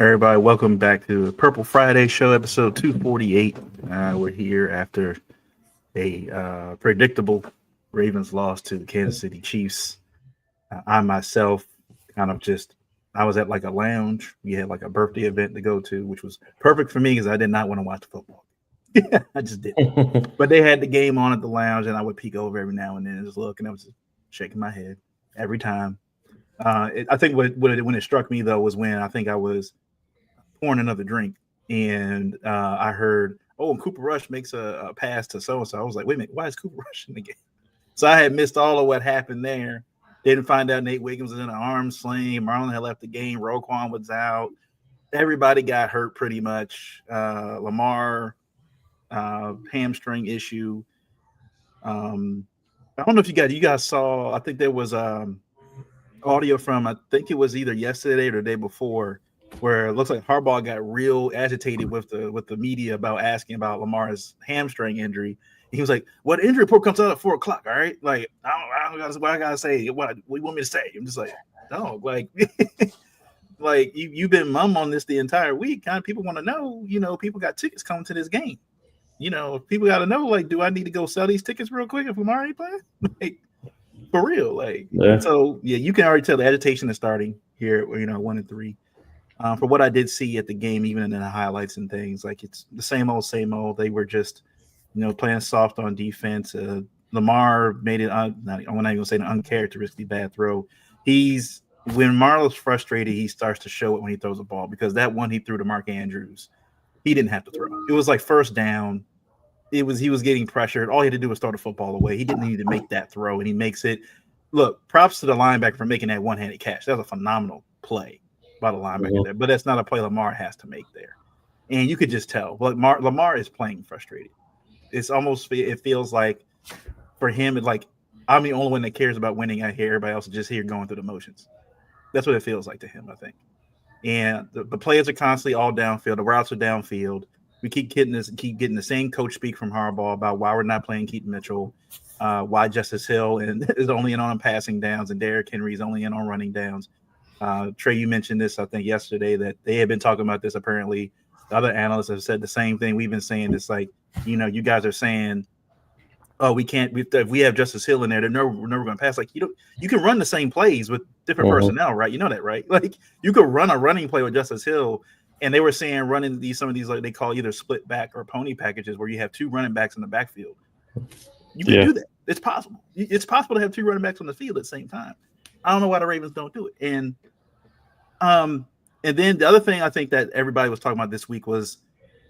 Everybody, welcome back to the Purple Friday Show, episode 248. We're here after a predictable Ravens loss to the Kansas City Chiefs. I myself kind of just, I was at like a lounge. We had like a birthday event to go to, which was perfect for me because I did not want to watch football. I just didn't. But they had the game on at the lounge, and I would peek over every now and then and just look, and I was just shaking my head every time. I think when it struck me, though, was when I think I was pouring another drink, and I heard, "Oh, and Cooper Rush makes a pass to so and so." I was like, "Wait a minute, why is Cooper Rush in the game?" So I had missed all of what happened there. Didn't find out Nate Wiggins was in an arm sling. Marlon had left the game. Roquan was out. Everybody got hurt pretty much. Lamar hamstring issue. I don't know if you guys saw. I think there was audio from, I think it was either yesterday or the day before, where it looks like Harbaugh got real agitated with the media about asking about Lamar's hamstring injury. He was like, "What injury report comes out at 4 o'clock? All right, like I don't what I gotta say. What you want me to say?" I'm just like, "No, like, like you've been mum on this the entire week. Kind of people want to know. People got tickets coming to this game. People got to know. Like, do I need to go sell these tickets real quick if Lamar ain't playing? Like, for real, like." Yeah. So yeah, you can already tell the agitation is starting here. 1-3. For what I did see at the game, even in the highlights and things, like it's the same old, same old. They were just, playing soft on defense. Lamar made it. I'm not even gonna say an uncharacteristically bad throw. When Marlo's frustrated, he starts to show it when he throws a ball, because that one he threw to Mark Andrews, he didn't have to throw. It was like first down. He was getting pressured. All he had to do was throw the football away. He didn't need to make that throw, and he makes it. Look, props to the linebacker for making that one-handed catch. That was a phenomenal play by the linebacker there, but that's not a play Lamar has to make there. And you could just tell. But Lamar is playing frustrated. It feels like for him, it's like I'm the only one that cares about winning. I hear everybody else is just here going through the motions. That's what it feels like to him, I think. And the players are constantly all downfield. The routes are downfield. We keep getting the same coach speak from Harbaugh about why we're not playing Keaton Mitchell, why Justice Hill is only in on passing downs and Derrick Henry is only in on running downs. Trey, you mentioned this, I think, yesterday, that they have been talking about this. Apparently, the other analysts have said the same thing. We've been saying this, like, you guys are saying, "Oh, we can't. If we have Justice Hill in there, we're never going to pass." Like, you can run the same plays with different personnel, right? You know that, right? Like, you could run a running play with Justice Hill, and they were saying running some of these, like they call either split back or pony packages, where you have two running backs in the backfield. You can do that. It's possible. It's possible to have two running backs on the field at the same time. I don't know why the Ravens don't do it. And then the other thing I think that everybody was talking about this week was,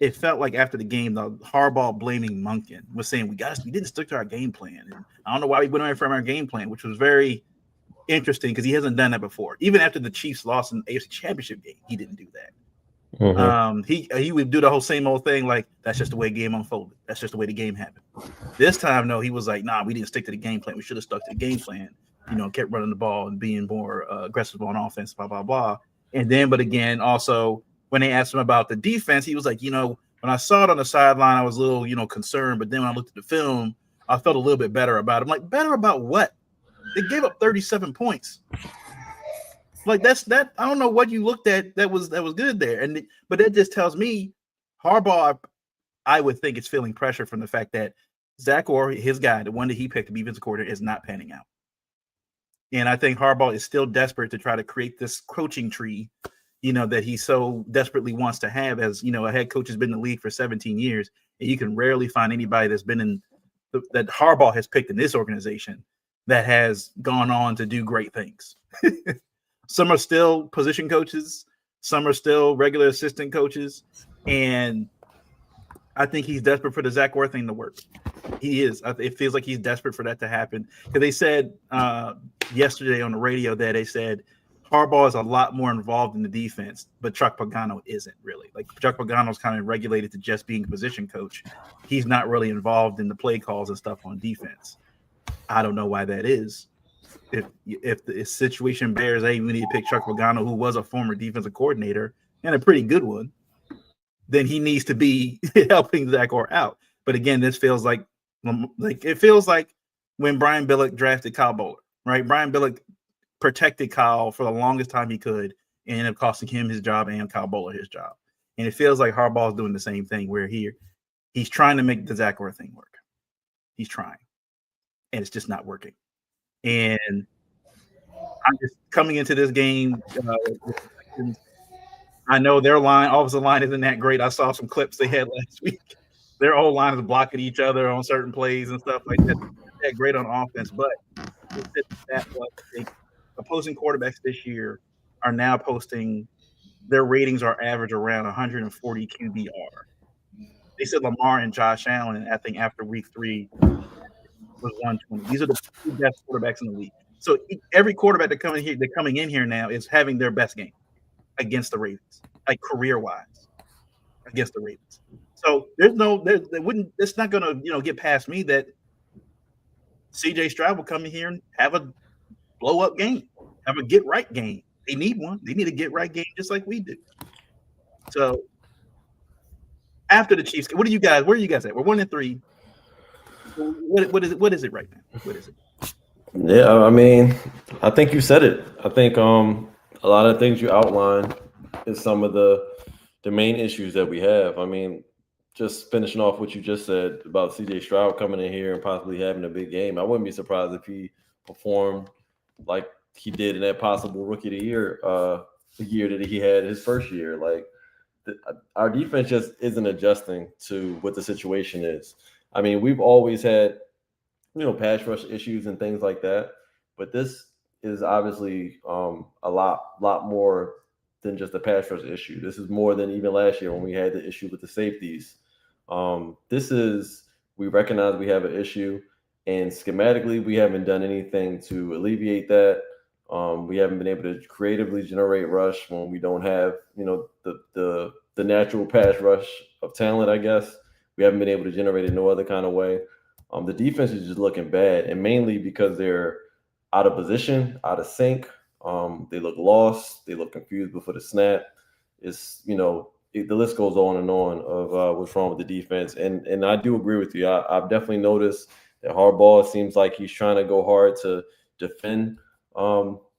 it felt like after the game, the Harbaugh blaming Monken was saying we didn't stick to our game plan. And I don't know why we went away from our game plan, which was very interesting because he hasn't done that before. Even after the Chiefs lost in the AFC Championship game, he didn't do that. He would do the whole same old thing, like that's just the way the game unfolded. That's just the way the game happened. This time, no, he was like, "Nah, we didn't stick to the game plan. We should have stuck to the game plan. Kept running the ball and being more aggressive on offense, blah blah blah." And then, but again, also when they asked him about the defense, he was like, "When I saw it on the sideline, I was a little, concerned. But then when I looked at the film, I felt a little bit better about it." I'm like, better about what? They gave up 37 points. Like that. I don't know what you looked at that was good there. But that just tells me Harbaugh, I would think, it's feeling pressure from the fact that Zach Orr, his guy, the one that he picked to be defensive coordinator, is not panning out. And I think Harbaugh is still desperate to try to create this coaching tree, that he so desperately wants to have. As a head coach has been in the league for 17 years, and you can rarely find anybody that's been that Harbaugh has picked in this organization that has gone on to do great things. Some are still position coaches, some are still regular assistant coaches, and I think he's desperate for the Zach Orr thing to work. He is. It feels like he's desperate for that to happen. Because they said yesterday on the radio that they said Harbaugh is a lot more involved in the defense, but Chuck Pagano isn't really. Like, Chuck Pagano's kind of regulated to just being a position coach. He's not really involved in the play calls and stuff on defense. I don't know why that is. If the situation bears, hey, we need to pick Chuck Pagano, who was a former defensive coordinator and a pretty good one, then he needs to be helping Zach Orr out. But again, this feels like it feels like when Brian Billick drafted Kyle Bowler, right? Brian Billick protected Kyle for the longest time he could and ended up costing him his job and Kyle Bowler his job. And it feels like Harbaugh's doing the same thing where he's trying to make the Zach Orr thing work. He's trying, and it's just not working. And I'm just coming into this game. I know their offensive line isn't that great. I saw some clips they had last week. Their old line is blocking each other on certain plays and stuff like that. They're great on offense, but opposing quarterbacks this year are now posting their ratings are average around 140 QBR. They said Lamar and Josh Allen, I think after week 3 was 120. These are the 2 best quarterbacks in the league. So every quarterback they're coming in here now is having their best game against the Ravens, like career-wise, against the Ravens. So it's not going to get past me that C.J. Stroud will come in here and have a blow-up game, have a get-right game. They need one. They need a get-right game just like we do. So after the Chiefs, where are you guys at? We're 1-3. What is it right now? What is it? Yeah, I mean, I think you said it. I think a lot of things you outlined is some of the main issues that we have. I mean, just finishing off what you just said about C.J. Stroud coming in here and possibly having a big game. I wouldn't be surprised if he performed like he did in that possible Rookie of the Year, the year that he had his first year. Like our defense just isn't adjusting to what the situation is. I mean, we've always had, pass rush issues and things like that, but this is obviously a lot more than just a pass rush issue. This is more than even last year when we had the issue with the safeties. We recognize we have an issue, and schematically we haven't done anything to alleviate that. We haven't been able to creatively generate rush when we don't have, the natural pass rush of talent, I guess. We haven't been able to generate it no other kind of way. The defense is just looking bad, and mainly because they're out of position, out of sync. They look lost. They look confused before the snap. It's, the list goes on and on of what's wrong with the defense. And I do agree with you. I've definitely noticed that Harbaugh seems like he's trying to go hard to defend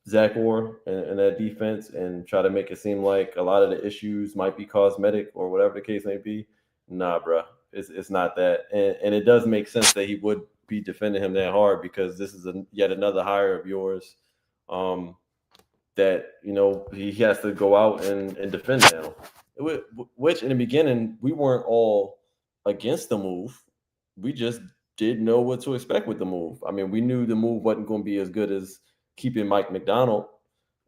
Zach Orr and that defense and try to make it seem like a lot of the issues might be cosmetic or whatever the case may be. Nah, bro. It's not that. And it does make sense that he would be defending him that hard because this is yet another hire of yours that, he has to go out and defend now. Which in the beginning, we weren't all against the move. We just didn't know what to expect with the move. I mean, we knew the move wasn't going to be as good as keeping Mike McDonald.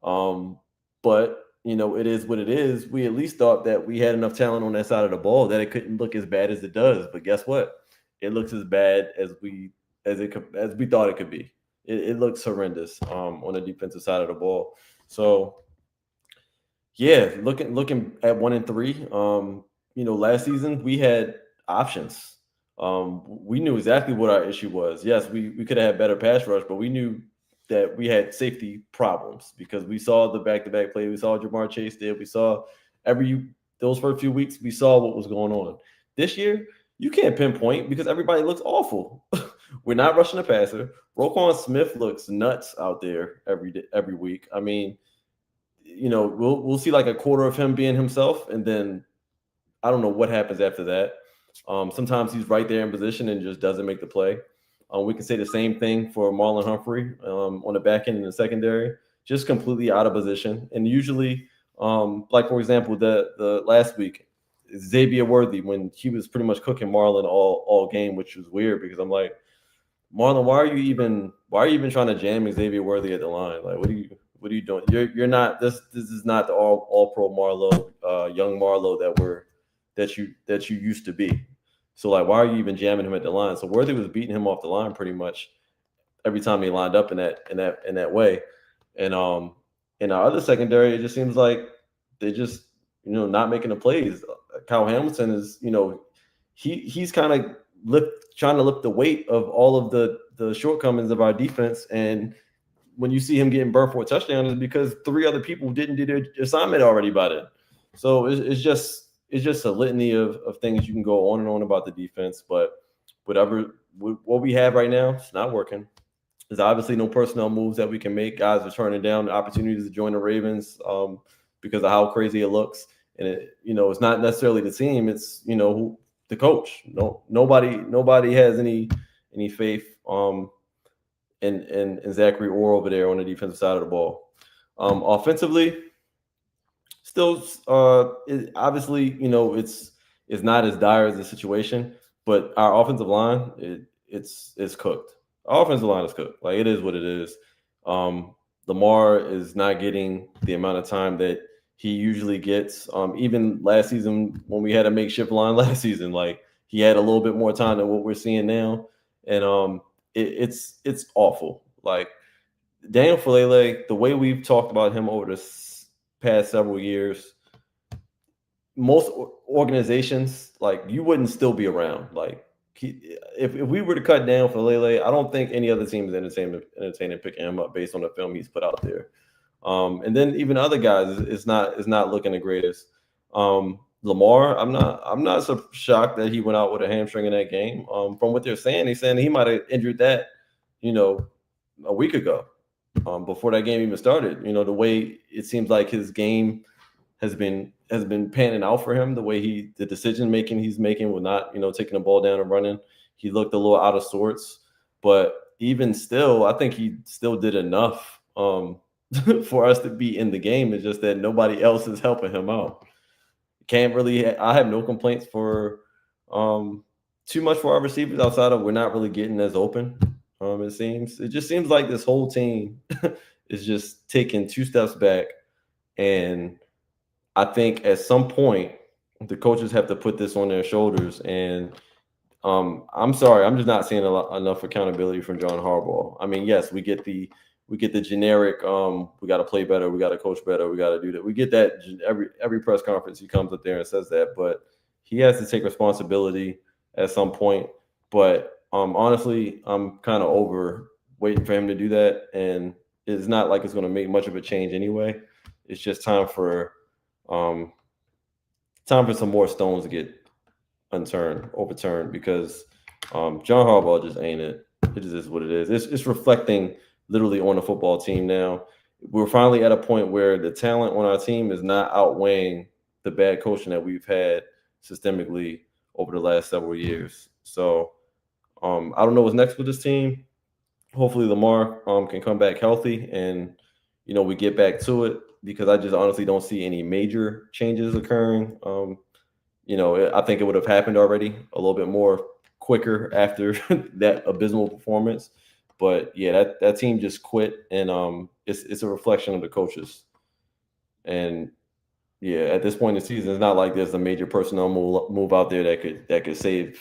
But, it is what it is. We at least thought that we had enough talent on that side of the ball that it couldn't look as bad as it does. But guess what? It looks as bad as we thought it could be. It looks horrendous on the defensive side of the ball. So, yeah, looking at 1-3, last season we had options. We knew exactly what our issue was. Yes, we could have had better pass rush, but we knew that we had safety problems because we saw the back-to-back play. We saw what Jamar Chase did. We saw those first few weeks, we saw what was going on. This year, you can't pinpoint because everybody looks awful. We're not rushing the passer. Roquan Smith looks nuts out there every week. I mean, we'll see like a quarter of him being himself, and then I don't know what happens after that. Sometimes he's right there in position and just doesn't make the play. We can say the same thing for Marlon Humphrey on the back end in the secondary, just completely out of position. And usually, like for example, the last week, Xavier Worthy, when he was pretty much cooking Marlon all game, which was weird because I'm like, Marlon, why are you even trying to jam Xavier Worthy at the line? Like, what are you doing? You're not this is not the all pro Marlowe, young Marlowe that you used to be. So like, why are you even jamming him at the line? So Worthy was beating him off the line pretty much every time he lined up in that way. And in our other secondary, it just seems like they just not making the plays. Kyle Hamilton is he's kind of trying to lift the weight of all of the shortcomings of our defense. And when you see him getting burnt for a touchdown, is because 3 other people didn't do their assignment already by then. So it's just a litany of things you can go on and on about the defense. But what we have right now, it's not working. There's obviously no personnel moves that we can make. Guys are turning down the opportunities to join the Ravens. because of how crazy it looks. And it's not necessarily the team; it's the coach. Nobody has any faith in Zachary Orr over there on the defensive side of the ball. Offensively, still, obviously, it's not as dire as the situation, but our offensive line, it's cooked. Our offensive line is cooked. Like, it is what it is. Lamar is not getting the amount of time that he usually gets. Even last season when we had a makeshift line last season, like, he had a little bit more time than what we're seeing now, and it's awful. Like, Daniel Falele, the way we've talked about him over the past several years, most organizations, like, you wouldn't still be around. Like, if we were to cut down Falele, I don't think any other team is entertaining picking him up based on the film he's put out there. And then even other guys is not looking the greatest. Lamar, I'm not so shocked that he went out with a hamstring in that game. From what they're saying he might have injured that, a week ago, before that game even started. The way it seems like his game has been panning out for him, the way the decision making he's making with not taking the ball down and running. He looked a little out of sorts, but even still, I think he still did enough for us to be in the game. It's just that nobody else is helping him out. I have no complaints for too much for our receivers outside of we're not really getting as open. It just seems like this whole team is just taking two steps back, and I think at some point the coaches have to put this on their shoulders. And I'm sorry, I'm just not seeing enough accountability from John Harbaugh. I mean, yes, we get the generic, we got to play better, we got to coach better, we got to do that. We get that every press conference he comes up there and says that, but he has to take responsibility at some point. But honestly, I'm kind of over waiting for him to do that, and it's not like it's going to make much of a change anyway. It's just time for some more stones to get overturned, because John Harbaugh just ain't it. It just is what it is. It's reflecting literally on the football team now. We're finally at a point where the talent on our team is not outweighing the bad coaching that we've had systemically over the last several years. So I don't know what's next with this team. Hopefully Lamar can come back healthy and we get back to it, because I just honestly don't see any major changes occurring. I think it would have happened already a little bit more quicker after that abysmal performance. But yeah, that team just quit, and it's a reflection of the coaches. And yeah, at this point in the season, it's not like there's a major personnel move out there that could save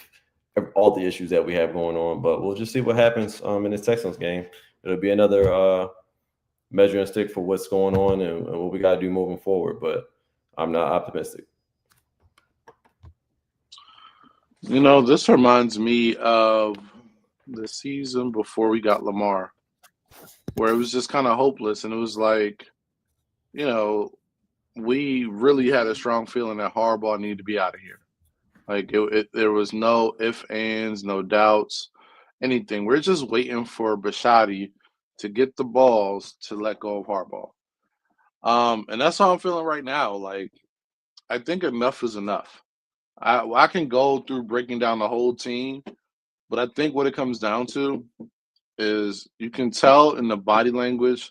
all the issues that we have going on. But we'll just see what happens in this Texans game. It'll be another measuring stick for what's going on and what we got to do moving forward. But I'm not optimistic. This reminds me of the season before we got Lamar, where it was just kind of hopeless. And it was like, we really had a strong feeling that Harbaugh needed to be out of here. Like, there was no ifs, ands, no doubts, anything. We're just waiting for Bisciotti to get the balls to let go of Harbaugh. And that's how I'm feeling right now. Like, I think enough is enough. I can go through breaking down the whole team, but I think what it comes down to is you can tell in the body language,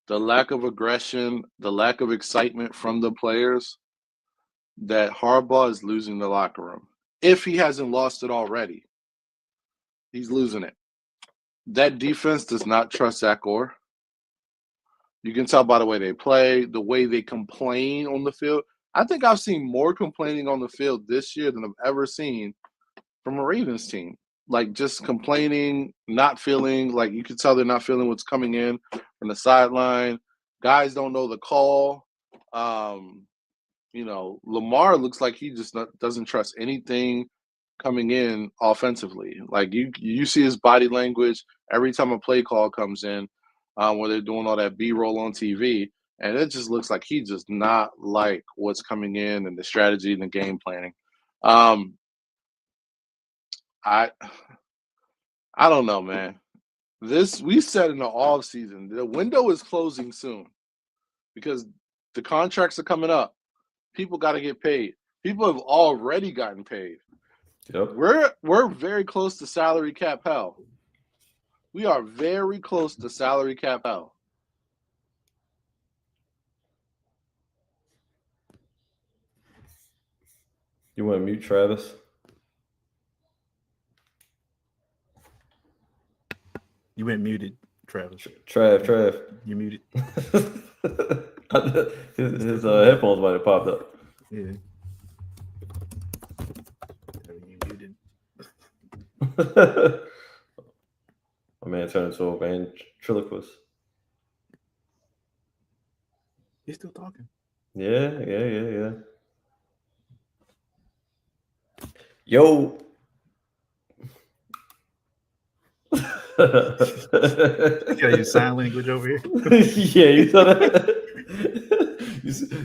the lack of aggression, the lack of excitement from the players, that Harbaugh is losing the locker room. If he hasn't lost it already, he's losing it. That defense does not trust Zach Orr. You can tell by the way they play, the way they complain on the field. I think I've seen more complaining on the field this year than I've ever seen from a Ravens team. Like, just complaining, not feeling, like, you can tell they're not feeling what's coming in from the sideline. Guys don't know the call. Lamar looks like he just doesn't trust anything coming in offensively. Like, you see his body language every time a play call comes in, where they're doing all that B-roll on TV, and it just looks like he does not like what's coming in and the strategy and the game planning. I don't know, man. We said in the off season, the window is closing soon, because The contracts are coming up. People got to get paid. People have already gotten paid. Yep. We're very close to salary cap hell. We are very close to salary cap hell. You want to mute Travis? You went muted, Travis. Trav. You muted. his headphones might have popped up. Yeah. You muted. My man turned into a ventriloquist. He's still talking. Yeah. Yo. You gotta use sign language over here. Yeah, you saw that.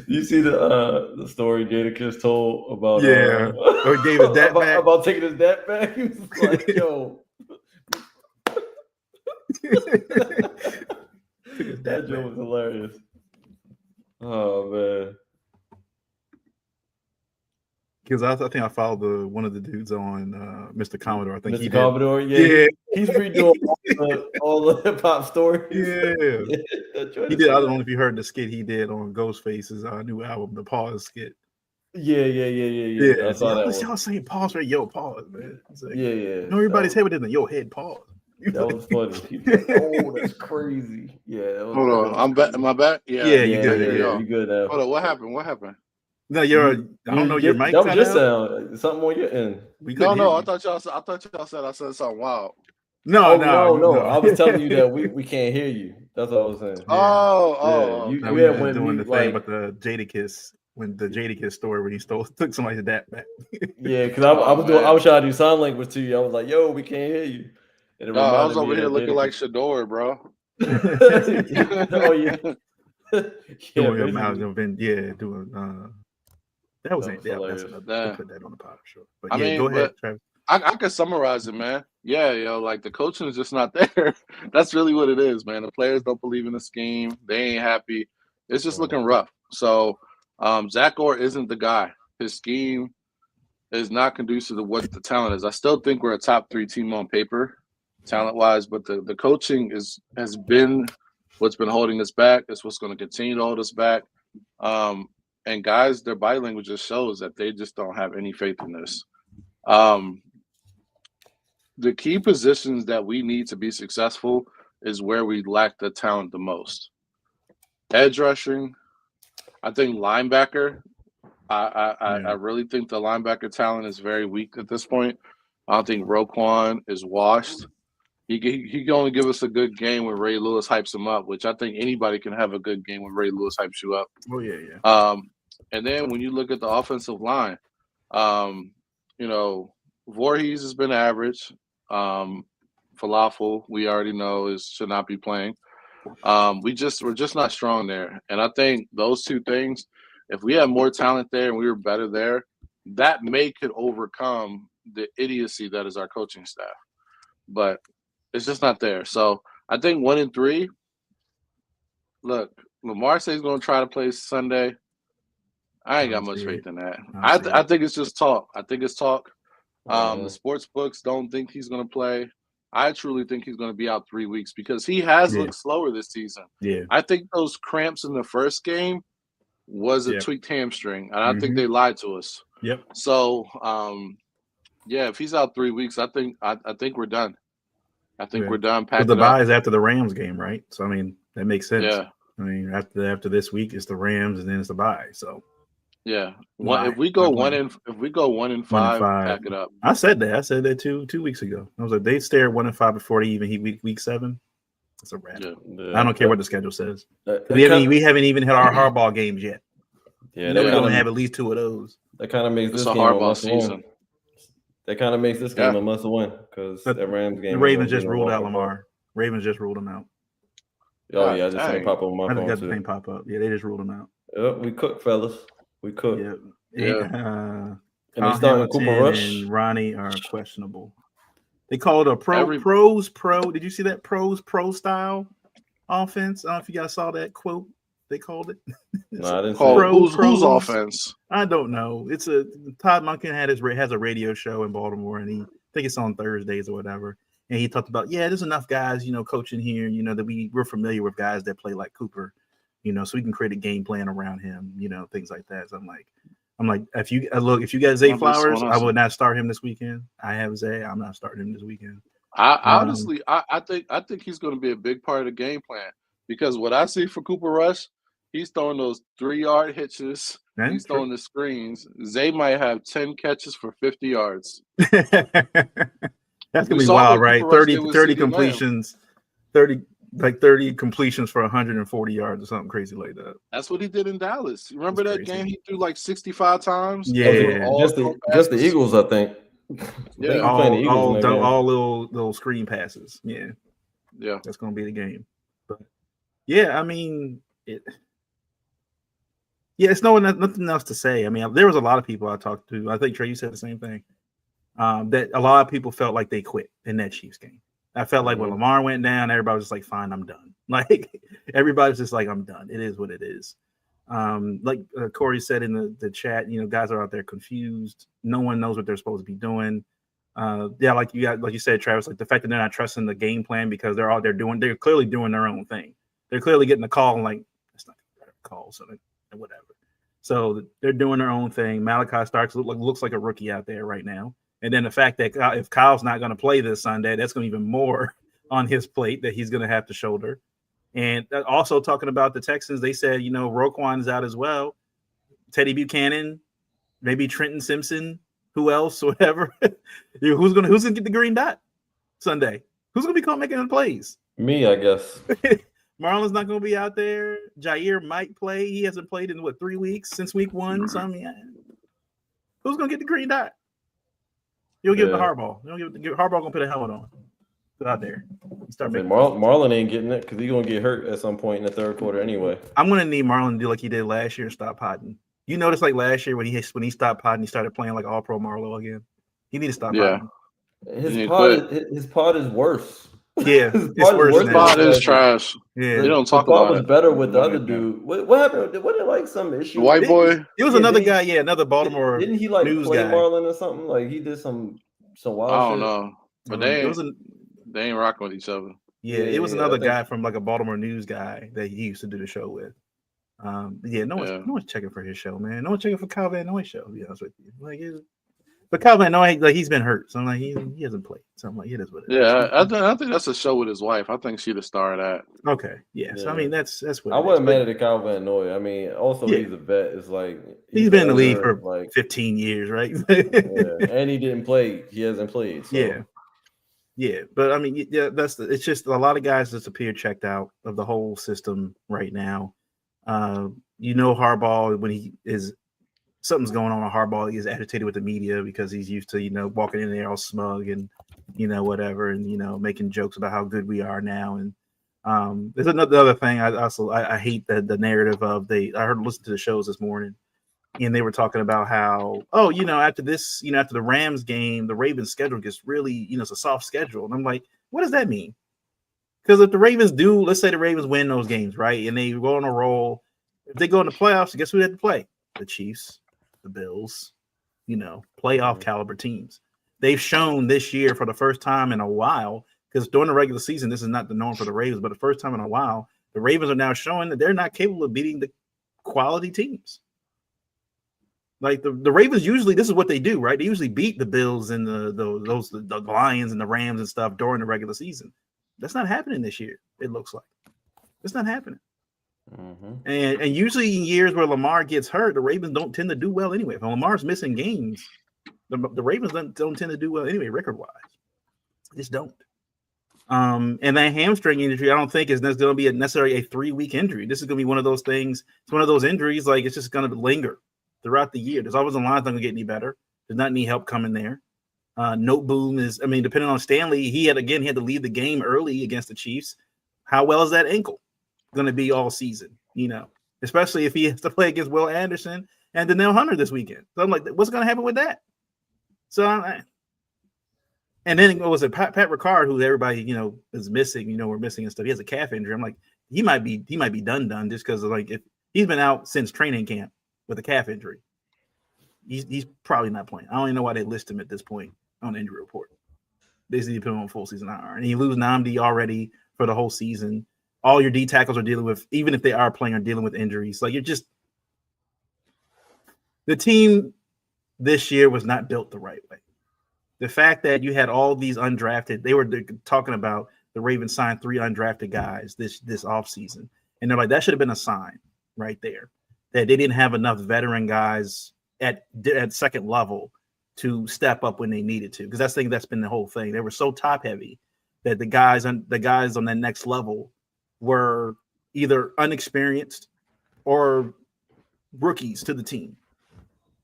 you see the story Jadakiss told about or he gave his dad back about taking his dad back. He was like, "Yo, that joke was hilarious." Oh man. Because I think I followed one of the dudes on Mr. Commodore. I think Mr. Commodore, yeah. He's redoing all the hip hop stories. Yeah. He did. I don't know if you heard the skit he did on Ghostface's new album, the Pause skit. Yeah. I saw that one. Y'all saying pause, right? Yo, pause, man. Like, yeah. No, everybody's head with it. Yo, head pause. That was funny. Like, oh, that's crazy. Yeah. Hold on. I'm back. Am I back? Yeah. You good. Yeah, you good now. Hold on. What happened? No, I don't know. Your mic. That was your sound. Something on your end. No. I thought y'all said I said something wild. No. I was telling you that we can't hear you. That's what I was saying. Oh. You we had went doing the like, thing with the Jadakiss story when he took somebody's dad back. Yeah, because I was trying to do sign language to you. I was like, "Yo, we can't hear you." And I was over here looking like Shador, bro. Oh yeah. Doing that was it. That's another. We'll put that on the pod show. But go ahead, Travis. I can summarize it, man. Yeah, like the coaching is just not there. That's really what it is, man. The players don't believe in the scheme. They ain't happy. It's just looking rough. So Zach Orr isn't the guy. His scheme is not conducive to what the talent is. I still think we're a top 3 team on paper, talent-wise, but the coaching has been what's been holding us back. It's what's going to continue to hold us back. And guys, their body language just shows that they just don't have any faith in this. The key positions that we need to be successful is where we lack the talent the most. Edge rushing, I think linebacker. I really think the linebacker talent is very weak at this point. I don't think Roquan is washed. He can only give us a good game when Ray Lewis hypes him up, which I think anybody can have a good game when Ray Lewis hypes you up. Oh yeah. And then when you look at the offensive line, Voorhees has been average. Falafel, we already know should not be playing. We're just not strong there. And I think those two things, if we had more talent there and we were better there, that could overcome the idiocy that is our coaching staff. But it's just not there. So I think 1-3. Look, Lamar says he's going to try to play Sunday. I ain't got much faith in that. I think it's just talk. I think it's talk. The sports books don't think he's going to play. I truly think he's going to be out 3 weeks because he has looked slower this season. Yeah. I think those cramps in the first game was a tweaked hamstring, and I think they lied to us. Yep. So, if he's out 3 weeks, I think we're done. I think we're done. But the bye is after the Rams game, right? So I mean that makes sense. Yeah. I mean after this week it's the Rams and then it's the bye. So yeah. If we go 1-5, pack it up. I said that 2 weeks ago. I was like, they stare at 1-5 before they even hit week 7. It's a wrap. Yeah. I don't care what the schedule says. We haven't even hit our hardball games yet. Yeah, we're gonna have at least 2 of those. That kind of makes this a hardball season. That kind of makes this game a must-win because that Rams game. The Ravens just ruled out Lamar. Ravens just ruled him out. Oh yeah, I just seen it pop up on my phone. I got the thing pop up. Yeah, they just ruled him out. Yep, we cooked, fellas. We cooked. Yeah. And they starting Cooper Rush and Ronnie are questionable. They call it a pros pro. Did you see that pros pro style offense? I don't know if you guys saw that quote. they called it. No, I didn't see Called it. whose Pros. offense? I don't know. It's Todd Monken has a radio show in Baltimore, and I think it's on Thursdays or whatever. And he talked about, there's enough guys, coaching here, that we're familiar with guys that play like Cooper, so we can create a game plan around him, things like that. So I'm like, if you got Zay Flowers, I would not start him this weekend. I have Zay. I'm not starting him this weekend. Honestly, I think he's going to be a big part of the game plan because what I see for Cooper Rush, he's throwing those 3-yard hitches. He's throwing the screens. Zay might have 10 catches for 50 yards. That's gonna be wild, right? 30 completions, 30 completions for 140 yards or something crazy like that. That's what he did in Dallas. You remember that game he threw like 65 times? Yeah, just the Eagles, I think. Yeah, all little screen passes. Yeah, that's gonna be the game. But yeah, I mean, it's nothing else to say. I mean, there was a lot of people I talked to. I think Trey, you said the same thing. That a lot of people felt like they quit in that Chiefs game. I felt like when Lamar went down, everybody was just like, "Fine, I'm done." Like everybody's just like, "I'm done." It is what it is. Like Corey said in the chat, guys are out there confused. No one knows what they're supposed to be doing. Like you said, Travis, like the fact that they're not trusting the game plan because they're clearly doing their own thing. They're clearly getting the call and like it's not a call, so whatever. So they're doing their own thing. Malachi Starks looks like a rookie out there right now. And then the fact that if Kyle's not going to play this Sunday, that's going to be even more on his plate that he's going to have to shoulder. And also talking about the Texans, they said, Roquan is out as well. Teddy Buchanan, maybe Trenton Simpson, who else, whatever. Who's gonna get the green dot Sunday? Who's going to be caught making the plays? Me, I guess. Marlon's not going to be out there. Jair might play. He hasn't played in 3 weeks since week 1. So I mean, who's going to get the green dot? You'll give it to Harbaugh. Harbaugh gonna put a helmet on. Go out there. Marlon ain't getting it because he's gonna get hurt at some point in the third quarter anyway. I'm gonna need Marlon to do like he did last year and stop potting. You notice like last year when he stopped potting, he started playing like all pro Marlo again. He need to stop potting. His pod is worse. Yeah, his pod is trash. Yeah, they don't talk about it. Was better with the other dude. What happened? What like some issue? The white boy. It was another guy. Yeah, another Baltimore. Didn't he like news play guy. Marlon or something? Like he did some wild shit. I don't know, but they ain't rocking with each other. Yeah, it was another guy from like a Baltimore news guy that he used to do the show with. No one's checking for his show, man. No one's checking for Kyle Van Noy's show. To be honest with you, but Kyle Van Noy, like he's been hurt, so I'm like he hasn't played. So I'm like it is what it is. Yeah, I think that's a show with his wife. I think she's the star of that. Okay, yeah. So I mean that's what I wasn't mad at Kyle Van Noy. I mean, also he's a vet. It's like he's been in the league for like 15 years, right? And he didn't play. He hasn't played. So. Yeah, but I mean, it's just a lot of guys just appear checked out of the whole system right now. Harbaugh when something's going on with Harbaugh, he is agitated with the media because he's used to, walking in there all smug and, whatever, and, making jokes about how good we are now. And there's another thing I hate the narrative of listened to the shows this morning and they were talking about how, after the Rams game, the Ravens schedule gets really, it's a soft schedule. And I'm like, what does that mean? Because if the Ravens let's say the Ravens win those games, right? And they go on a roll, if they go in the playoffs, guess who they have to play? The Chiefs. The Bills, playoff caliber teams. They've shown this year for the first time in a while, because during the regular season, this is not the norm for the Ravens, but the first time in a while, the Ravens are now showing that they're not capable of beating the quality teams. Like the Ravens usually, this is what they do, right? They usually beat the Bills and the Lions and the Rams and stuff during the regular season. That's not happening this year. It looks like it's not happening. Mm-hmm. And usually in years where Lamar gets hurt, the Ravens don't tend to do well anyway. If Lamar's missing games, the Ravens don't tend to do well anyway, record-wise. They just don't. And that hamstring injury, I don't think is going to be necessarily a 3-week injury. This is going to be one of those things. It's one of those injuries, like it's just going to linger throughout the year. There's always a line's not going to get any better. There's not any help coming there. Note Boom depending on Stanley, he had to leave the game early against the Chiefs. How well is that ankle going to be all season, especially if he has to play against Will Anderson and Danielle Hunter this weekend. So I'm like, what's going to happen with that? So And then what was it? Pat Ricard, who everybody is missing. We're missing and stuff. He has a calf injury. I'm like, he might be done just because like if he's been out since training camp with a calf injury. He's probably not playing. I don't even know why they list him at this point on the injury report. They need to put him on full season IR. And you lose Nnamdi already for the whole season. All your D tackles are dealing with, even if they are playing, are dealing with injuries. Like the team this year was not built the right way. The fact that you had all these undrafted, they were talking about the Ravens signed 3 undrafted guys this offseason. And they're like, that should have been a sign right there that they didn't have enough veteran guys at second level to step up when they needed to. Because that's been the whole thing. They were so top heavy that the guys on that next level were either unexperienced or rookies to the team.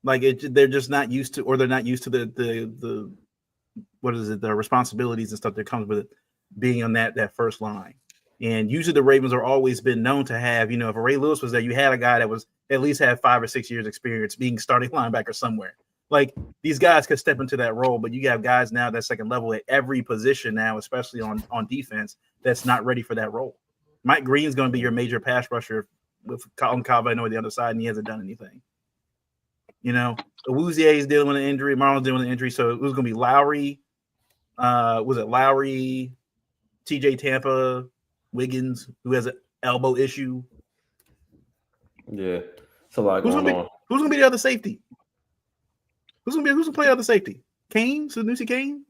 Like they're just not used to, or they're not used to the what is it, the responsibilities and stuff that comes with it being on that first line. And usually the Ravens are always been known to have, if Ray Lewis was there, you had a guy that was at least had 5 or 6 years experience being starting linebacker somewhere. Like these guys could step into that role, but you have guys now that second level at every position now, especially on defense, that's not ready for that role. Mike Green's going to be your major pass rusher with Colin Cavanaugh on the other side, and he hasn't done anything. Awuzie is dealing with an injury. Marlon's dealing with an injury. So it was going to be Lowry. Was it Lowry, TJ Tampa, Wiggins, who has an elbow issue? Yeah. It's a lot going on. Who's going to be the other safety? Who's going to play the other safety? Kane? Sanusi Kane?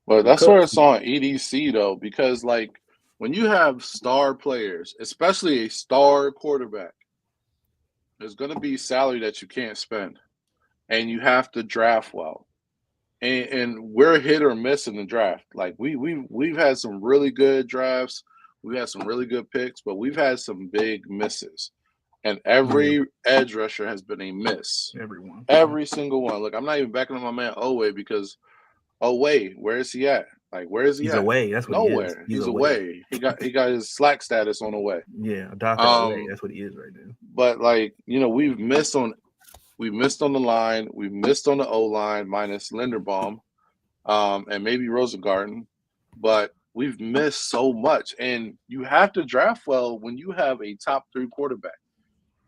Well, that's where it's on EDC, though, because, like, when you have star players, especially a star quarterback, there's going to be salary that you can't spend, and you have to draft well. And we're hit or miss in the draft. Like we've had some really good drafts, we've had some really good picks, but we've had some big misses. And every edge rusher has been a miss. Every single one. Look, I'm not even backing up my man Oweh because where is he at? Like, where is he He's at? away. That's what Nowhere. He is. He's away. He got his slack status on away. Yeah, away. That's what he is right now. But like, we've missed on the line, we've missed on the O line minus Linderbaum, and maybe Rosengarten, but we've missed so much. And you have to draft well when you have a top 3 quarterback.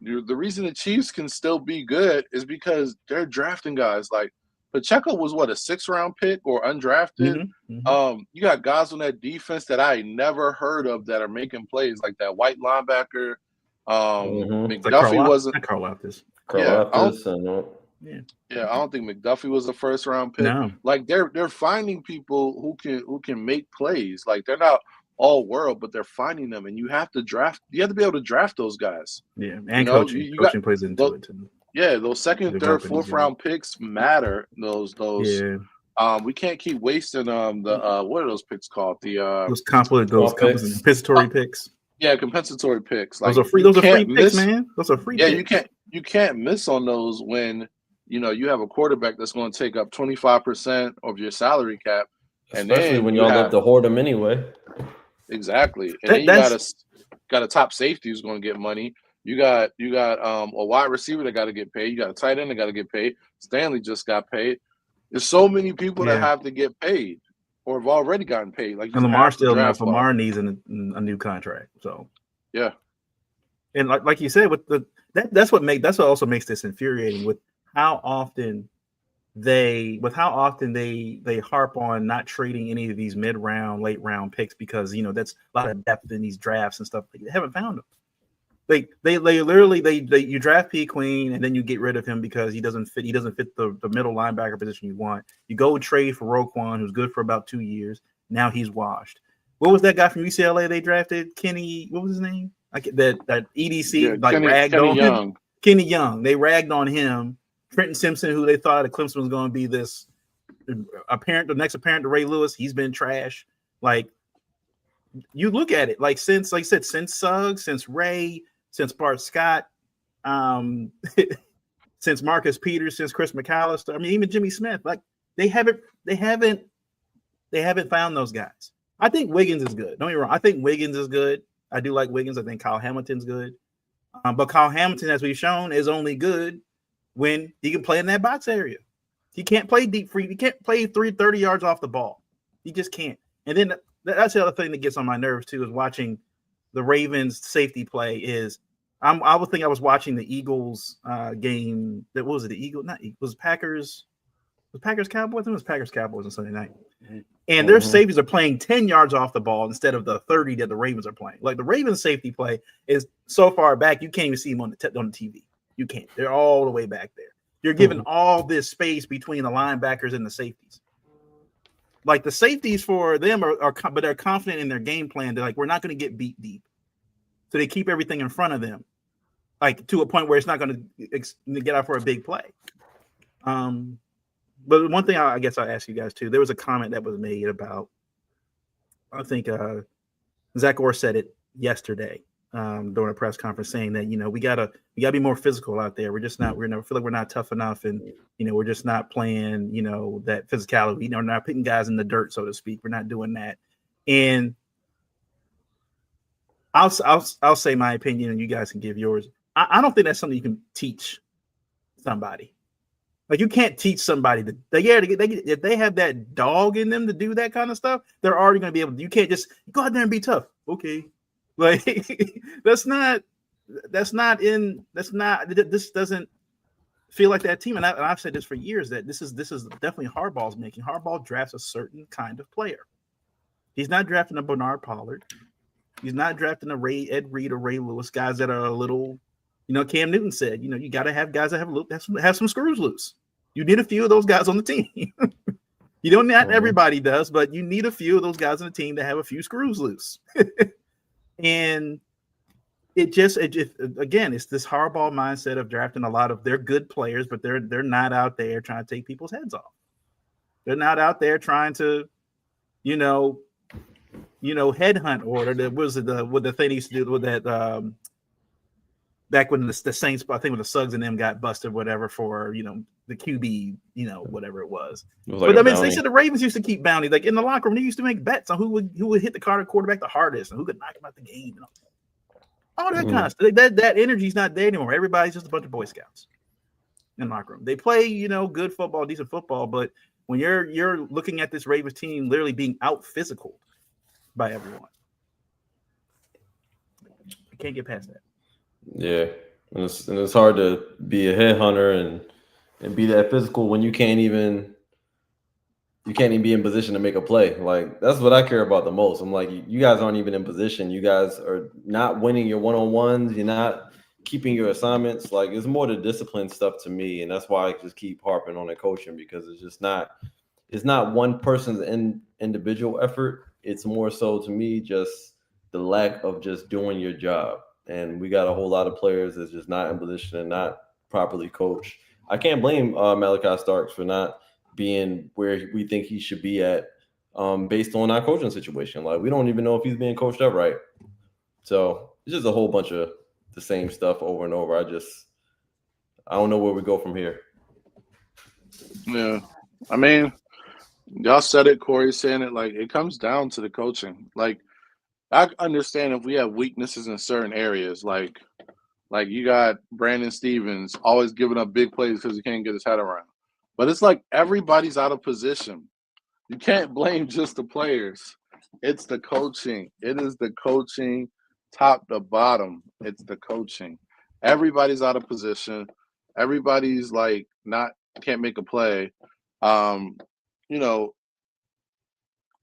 The reason the Chiefs can still be good is because they're drafting guys like Pacheco was a 6th-round pick or undrafted. You got guys on that defense that I never heard of that are making plays, like that white linebacker. McDuffie wasn't. Carl Aptis. I don't think McDuffie was a 1st-round pick. No. Like they're finding people who can make plays. Like they're not all world, but they're finding them, and you have to draft. You have to be able to draft those guys. Yeah, and coaching. Coaching plays into it too. Yeah, those 2nd, 3rd, 4th-round picks matter. Those. Yeah. We can't keep wasting the what are those picks called? Those compensatory picks. Yeah, compensatory picks. Like those are free. Those are free picks, man. Those are free. Yeah, picks. you can't miss on those when you have a quarterback that's going to take up 25% of your salary cap, especially and then when y'all love to hoard them anyway. Exactly, and then you got a top safety who's going to get money. You got a wide receiver that got to get paid. You got a tight end that got to get paid. Stanley just got paid. There's so many people that have to get paid or have already gotten paid. Like and Lamar needs a new contract. So yeah, and like you said, with that's what also makes this infuriating with how often they harp on not trading any of these mid-round, late-round picks because that's a lot of depth in these drafts and stuff. They haven't found them. They literally you draft P. Queen and then you get rid of him because he doesn't fit the middle linebacker position you want. You go trade for Roquan, who's good for about 2 years. Now he's washed. What was that guy from UCLA they drafted? Kenny, what was his name? That EDC ragged on him. Kenny Young. They ragged on him. Trenton Simpson, who they thought at Clemson was going to be this the next apparent to Ray Lewis, he's been trash. Like you look at it, since Suggs, since Ray, since Bart Scott, since Marcus Peters, since Chris McAllister. I mean, even Jimmy Smith. Like they haven't found those guys. I think Wiggins is good. Don't get me wrong. I think Wiggins is good. I do like Wiggins. I think Kyle Hamilton's good. But Kyle Hamilton, as we've shown, is only good when he can play in that box area. He can't play deep free. He can't play 30 yards off the ball. He just can't. And then that's the other thing that gets on my nerves too, is watching the Ravens safety play. I would think I was watching the Eagles game. That was it. The Eagles, not Eagles, was Packers. Was Packers Cowboys? I think it was Packers Cowboys on Sunday night. And their safeties are playing 10 yards off the ball instead of the 30 that the Ravens are playing. Like the Ravens safety play is so far back, you can't even see them on the TV. You can't. They're all the way back there. You're giving all this space between the linebackers and the safeties. Like the safeties for them but they're confident in their game plan. They're like, we're not going to get beat deep. So they keep everything in front of them, like to a point where it's not going to get out for a big play. But one thing I guess I'll ask you guys too, there was a comment that was made about, I think Zach Orr said it yesterday during a press conference, saying that, we gotta be more physical out there. We're just not, feel like we're not tough enough, and we're just not playing, that physicality. We're not putting guys in the dirt, so to speak. We're not doing that. And I'll say my opinion, and you guys can give yours. I don't think that's something you can teach somebody. Like you can't teach somebody if they have that dog in them to do that kind of stuff, they're already going to be able to. You can't just go out there and be tough. Okay. Like this doesn't feel like that team. And I've said this for years, that this is definitely Harbaugh's making. Harbaugh drafts a certain kind of player. He's not drafting a Bernard Pollard. He's not drafting a Ed Reed or Ray Lewis, guys that are a little, Cam Newton said, you got to have guys that have some screws loose. You need a few of those guys on the team. You don't, not everybody does, but you need a few of those guys on the team to have a few screws loose. And it's this Harbaugh mindset of drafting a lot of, they're good players, but they're not out there trying to take people's heads off. They're not out there trying to, headhunt order. That was the thing he used to do with that back when the Saints, I think when the Suggs and them got busted, whatever, for the QB, whatever it was. But I mean, they said the Ravens used to keep bounty, like in the locker room. They used to make bets on who would hit the quarterback the hardest and who could knock him out the game. All that kind of stuff. That energy's not there anymore. Everybody's just a bunch of Boy Scouts in the locker room. They play, good football, decent football, but when you're looking at this Ravens team literally being out physical by everyone, you can't get past that. Yeah, and it's hard to be a headhunter and be that physical when you can't even be in position to make a play. Like that's what I care about the most. I'm like, you guys aren't even in position. You guys are not winning your one-on-ones. You're not keeping your assignments. Like it's more the discipline stuff to me, and that's why I just keep harping on the coaching, because it's not one person's individual effort. It's more so to me just the lack of just doing your job. And we got a whole lot of players that's just not in position and not properly coached. I can't blame Malachi Starks for not being where we think he should be at based on our coaching situation. Like, we don't even know if he's being coached up right. So it's just a whole bunch of the same stuff over and over. I don't know where we go from here. Yeah. I mean, y'all said it, Corey's saying it, like, it comes down to the coaching. Like, I understand if we have weaknesses in certain areas, like you got Brandon Stevens always giving up big plays because he can't get his head around. But it's like everybody's out of position. You can't blame just the players. It's the coaching. It is the coaching top to bottom. It's the coaching. Everybody's out of position. Everybody's like can't make a play.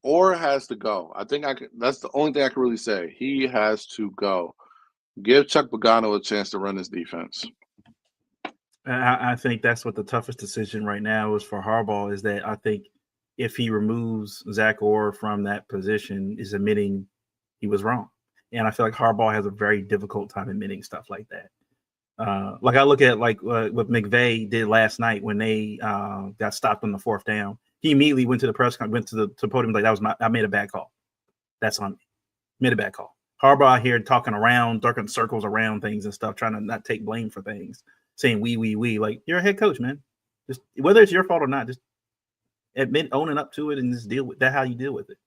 Or has to go. I think that's the only thing I can really say. He has to go. Give Chuck Pagano a chance to run his defense. I think that's what the toughest decision right now is for Harbaugh, is that I think if he removes Zach Orr from that position, is admitting he was wrong. And I feel like Harbaugh has a very difficult time admitting stuff like that. Like I look at what McVay did last night when they got stopped on the fourth down. He immediately went to the press conference, went to the podium, like, I made a bad call. That's on me. Made a bad call. Harbaugh out here talking circles around things and stuff, trying to not take blame for things, saying we. Like, you're a head coach, man. Just whether it's your fault or not, just admit, owning up to it, and just deal with that. How you deal with it.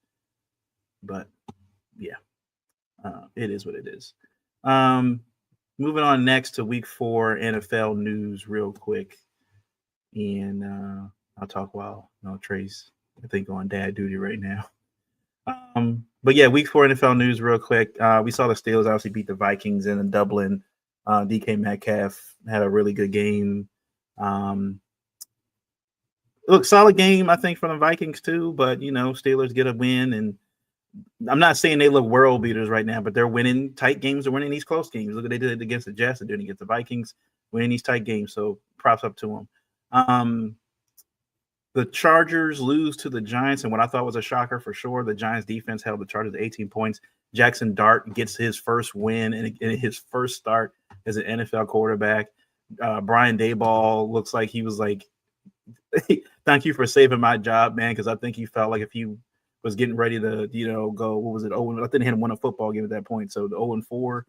But yeah, it is what it is. Moving on next to Week 4 NFL news, real quick, and I'll talk while Trey's I think on dad duty right now. But yeah, week 4 NFL news real quick. We saw the Steelers obviously beat the Vikings in Dublin. DK Metcalf had a really good game. Look, solid game, I think, from the Vikings too. But Steelers get a win, and I'm not saying they look world beaters right now, but they're winning tight games. They're winning these close games. Look what they did against the Jets. They're doing it against the Vikings, winning these tight games. So props up to them. The Chargers lose to the Giants, and what I thought was a shocker for sure, the Giants defense held the Chargers to 18 points. Jackson Dart gets his first win in his first start as an NFL quarterback. Brian Daboll looks like he was like, thank you for saving my job, man, because I think he felt like if he was getting ready to, go, what was it? I think he hadn't won a football game at that point. So the 0-4,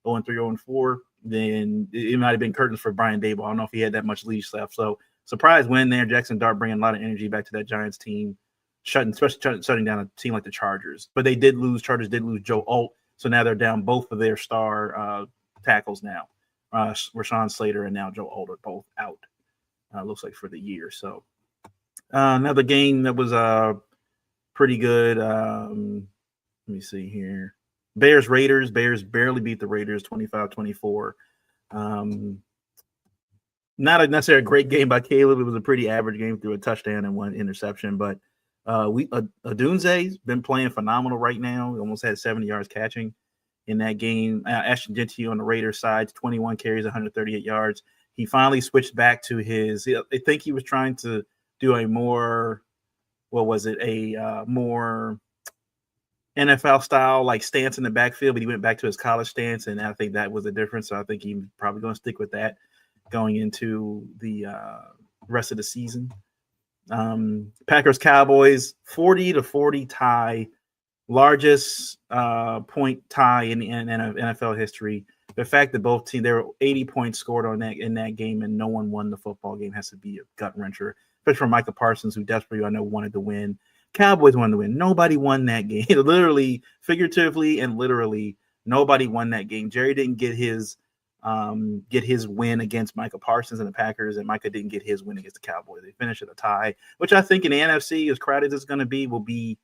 0-3, 0-4, then it might have been curtains for Brian Daboll. I don't know if he had that much leash left. So surprise win there. Jackson Dart bringing a lot of energy back to that Giants team, especially shutting down a team like the Chargers. But they did lose. Chargers did lose Joe Alt. So now they're down both of their star tackles now. Rashawn Slater and now Joe Alt are both out. Looks like for the year. So another game that was pretty good. Let me see here. Bears-Raiders. Bears barely beat the Raiders 25-24. Not necessarily a great game by Caleb. It was a pretty average game through a touchdown and 1 interception. But Adunze's been playing phenomenal right now. He almost had 70 yards catching in that game. Ashton Gentile on the Raiders side, 21 carries, 138 yards. He finally switched back to his – I think he was trying to do a more – what was it? A more NFL style like stance in the backfield, but he went back to his college stance, and I think that was the difference. So I think he's probably going to stick with that going into the rest of the season. Packers-Cowboys, 40-40 tie, largest point tie in NFL history. The fact that both teams, there were 80 points scored in that game and no one won the football game has to be a gut wrencher, especially for Micah Parsons, who desperately, I know, wanted to win. Cowboys wanted to win. Nobody won that game. Literally, figuratively, and literally, nobody won that game. Jerry didn't get his win against Micah Parsons and the Packers, and Micah didn't get his win against the Cowboys. They finished at a tie, which I think in the NFC, as crowded as it's going to be, will be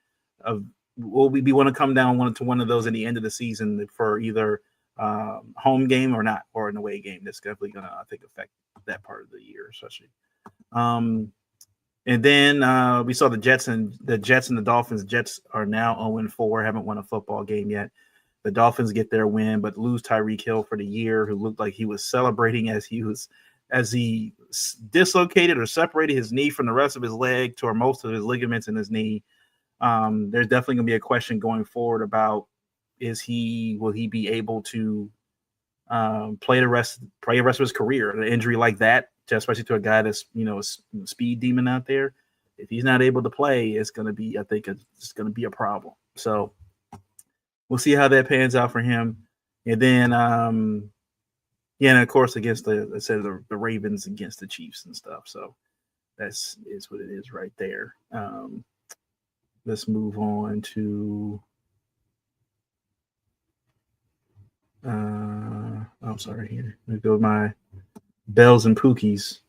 want to come down to one of those at the end of the season for either home game or not, or an away game. That's definitely going to, I think, affect that part of the year, especially. And then we saw the Jets and the Dolphins. Jets are now 0-4, haven't won a football game yet. The Dolphins get their win, but lose Tyreek Hill for the year, who looked like he was celebrating as he dislocated or separated his knee from the rest of his leg, tore most of his ligaments in his knee. There's definitely going to be a question going forward about will he be able to play the rest of his career? An injury like that, especially to a guy that's a speed demon out there, if he's not able to play, it's going to be, I think it's going to be a problem. So we'll see how that pans out for him. And then, and of course against the Ravens against the Chiefs and stuff. So is what it is right there. Let's move on to. I'm sorry. Here, let me go to my Bells and Pookies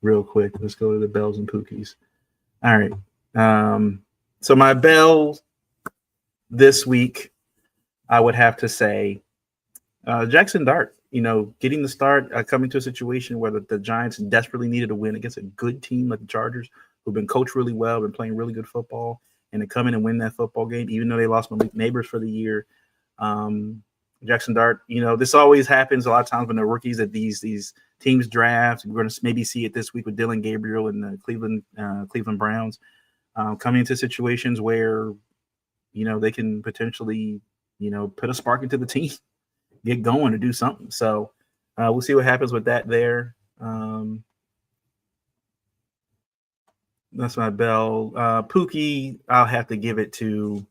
real quick. Let's go to the Bells and Pookies. All right. So my Bells this week, I would have to say Jackson Dart, getting the start, coming to a situation where the Giants desperately needed a win against a good team like the Chargers, who've been coached really well, been playing really good football, and to come in and win that football game, even though they lost Malik Neighbors for the year. Jackson Dart, this always happens a lot of times when they're rookies that these teams draft. We're going to maybe see it this week with Dylan Gabriel and the Cleveland Browns coming into situations where, they can potentially, put a spark into the team, get going to do something. So we'll see what happens with that there. That's my bell. Pookie, I'll have to give it to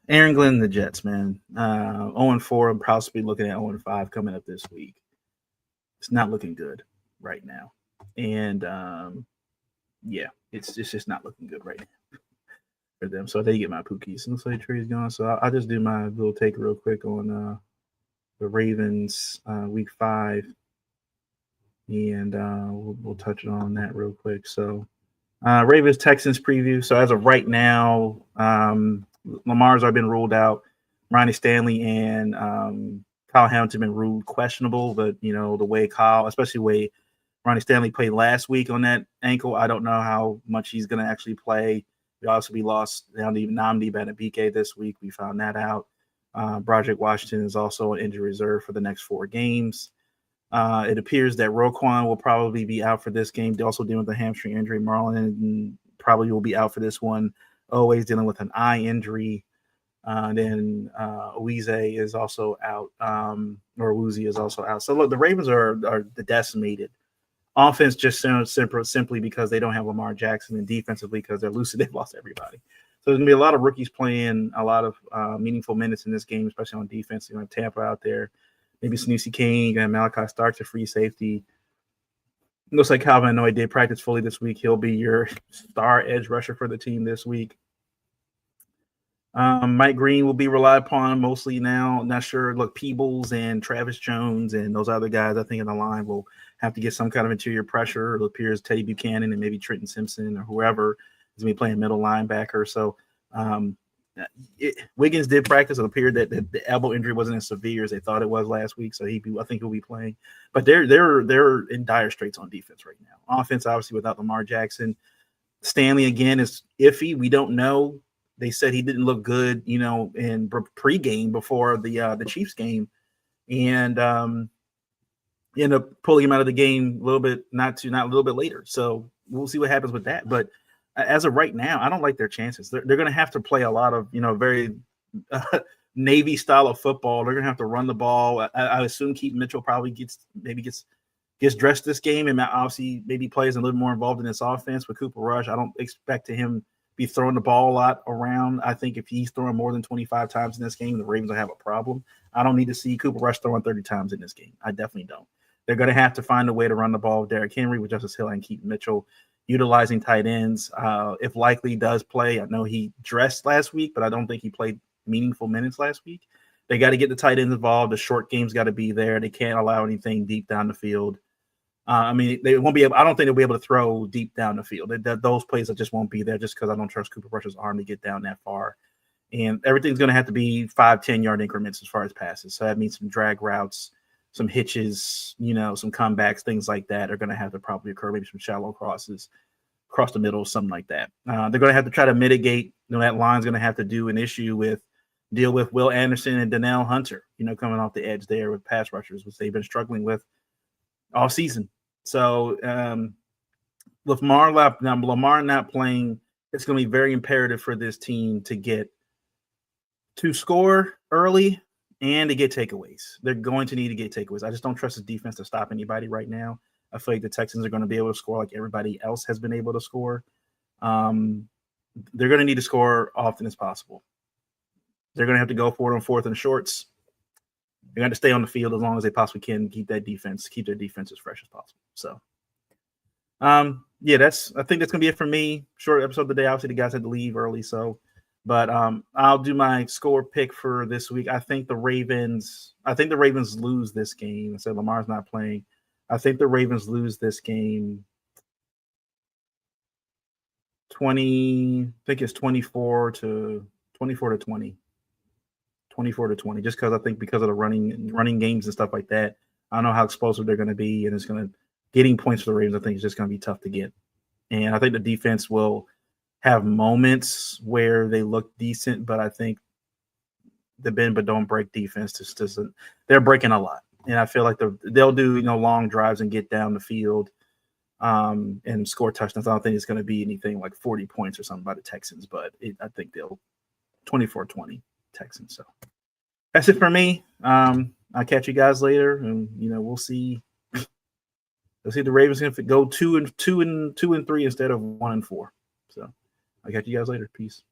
Aaron Glenn and the Jets, man. 0-4, I'm possibly looking at 0-5 coming up this week. It's not looking good right now. And, it's just not looking good right now for them. So they get my Pookies. Looks like Trey's gone. So I'll just do my little take real quick on the Ravens week 5. and we'll touch on that real quick. So, Ravens Texans preview. So as of right now, Lamar's already been ruled out. Ronnie Stanley and Kyle Hamilton been ruled questionable, but the way Kyle, especially the way Ronnie Stanley played last week on that ankle, I don't know how much he's going to actually play. We lost Namdi Banabike this week. We found that out. Broderick Washington is also on injury reserve for the next 4 games. It appears that Roquan will probably be out for this game. They're also dealing with a hamstring injury. Marlon probably will be out for this one. Always dealing with an eye injury. Then Owize is also out, or Woozy is also out. So look, the Ravens are decimated. Offense just simply because they don't have Lamar Jackson, and defensively because they're loose and they've lost everybody. So there's gonna be a lot of rookies playing a lot of meaningful minutes in this game, especially on defense. You have Tampa out there, maybe Snoopy King and Malachi Starks, a free safety. Looks like Calvin Anoy did practice fully this week. He'll be your star edge rusher for the team this week. Mike Green will be relied upon mostly now. Not sure. Look, Peebles and Travis Jones and those other guys, I think, in the line will have to get some kind of interior pressure. It appears Teddy Buchanan and maybe Trenton Simpson or whoever is going to be playing middle linebacker. So Wiggins did practice. It appeared that the elbow injury wasn't as severe as they thought it was last week. So I think he'll be playing. But they're in dire straits on defense right now. Offense, obviously, without Lamar Jackson. Stanley, again, is iffy. We don't know. They said he didn't look good, in pregame before the Chiefs game, and ended up pulling him out of the game a little bit, not a little bit later. So we'll see what happens with that. But as of right now, I don't like their chances. They're going to have to play a lot of very Navy style of football. They're going to have to run the ball. I assume Keaton Mitchell probably gets dressed this game and obviously maybe plays a little more involved in this offense. With Cooper Rush, I don't expect him be throwing the ball a lot around. I think if he's throwing more than 25 times in this game, the Ravens will have a problem. I don't need to see Cooper Rush throwing 30 times in this game. I definitely don't. They're going to have to find a way to run the ball with Derrick Henry, with Justice Hill and Keaton Mitchell, utilizing tight ends. If Likely does play, I know he dressed last week, but I don't think he played meaningful minutes last week. They got to get the tight ends involved. The short game's got to be there. They can't allow anything deep down the field. They won't be able. I don't think they'll be able to throw deep down the field. Those plays just won't be there, just because I don't trust Cooper Rush's arm to get down that far. And everything's going to have to be 5-10 yard increments as far as passes. So that means some drag routes, some hitches, some comebacks, things like that are going to have to probably occur. Maybe some shallow crosses across the middle, something like that. They're going to have to try to mitigate. That line's going to have to deal with Will Anderson and Donnell Hunter. Coming off the edge there with pass rushers, which they've been struggling with all season. So with Lamar not playing, it's going to be very imperative for this team to score early and to get takeaways. They're going to need to get takeaways. I just don't trust the defense to stop anybody right now. I feel like the Texans are going to be able to score like everybody else has been able to score. They're going to need to score often as possible. They're going to have to go for it on 4th and shorts. They're going to stay on the field as long as they possibly can, keep their defense as fresh as possible. So, I think that's going to be it for me. Short episode of the day. Obviously, the guys had to leave early, but I'll do my score pick for this week. I think the Ravens lose this game. I said Lamar's not playing. I think the Ravens lose this game 20. I think it's 24 to 20. 24-20, just because I think because of the running games and stuff like that. I don't know how explosive they're going to be, and it's going to getting points for the Ravens. I think it's just going to be tough to get, and I think the defense will have moments where they look decent, but I think the bend but don't break defense just doesn't. They're breaking a lot, and I feel like they'll do long drives and get down the field, and score touchdowns. I don't think it's going to be anything like 40 points or something by the Texans, but I think they'll 24-20. Texans. So that's it for me. I'll catch you guys later, and we'll see. Let's see the Ravens going to go 2-3 instead of 1-4. So I'll catch you guys later. Peace.